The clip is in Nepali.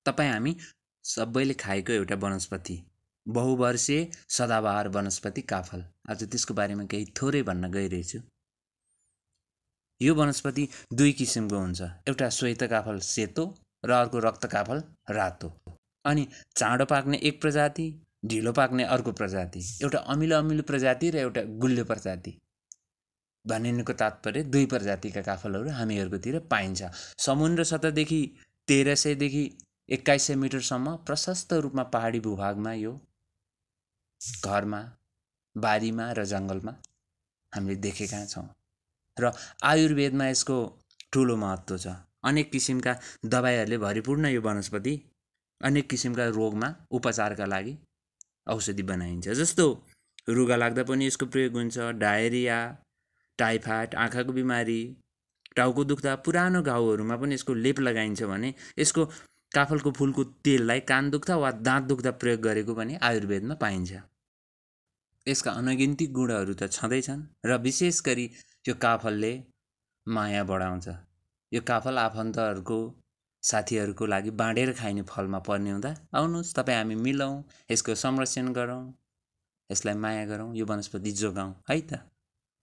तपाईँ हामी सबैले खाएको एउटा वनस्पति, बहुवर्षीय सदाबहार वनस्पति काफल। आज त्यसको बारेमा केही थोरै भन्न गइरहेछु। यो वनस्पति दुई किसिमको हुन्छ, एउटा श्वेत काफल सेतो र अर्को रक्त काफल रातो। अनि चाँडो पाक्ने एक प्रजाति, ढिलो पाक्ने अर्को प्रजाति, एउटा अमिलो अमिलो प्रजाति र एउटा गुलियो प्रजाति। भनिनुको तात्पर्य दुई प्रजातिका काफलहरू हामीहरूकोतिर पाइन्छ। समुद्र सतहदेखि 1300 देखि 2100 मिटरसम्म प्रशस्त रूपमा पहाडी भूभागमा यो घरमा, बारीमा र जङ्गलमा हामीले देखेका छौँ। र आयुर्वेदमा यसको ठुलो महत्त्व छ। अनेक किसिमका दबाईहरूले भरिपूर्ण यो वनस्पति अनेक किसिमका रोगमा उपचारका लागि औषधि बनाइन्छ। जस्तो रुगा लाग्दा पनि यसको प्रयोग हुन्छ, डायरिया, टाइफाइड, आँखाको बिमारी, टाउको दुख्दा, पुरानो घाउहरूमा पनि यसको लेप लगाइन्छ भने यसको काफलको फुलको तेललाई कान दुख्दा वा दाँत दुख्दा प्रयोग गरेको पनि आयुर्वेदमा पाइन्छ। यसका अनगिन्ती गुणहरू त छँदैछन् र विशेष गरी यो काफलले माया बढाउँछ। यो काफल आफन्तहरूको, साथीहरूको लागि बाँडेर खाइने फलमा पर्ने हुँदा आउनुहोस् तपाईँ हामी मिलौँ, यसको संरक्षण गरौँ, यसलाई माया गरौँ, यो वनस्पति जोगाउँ है त।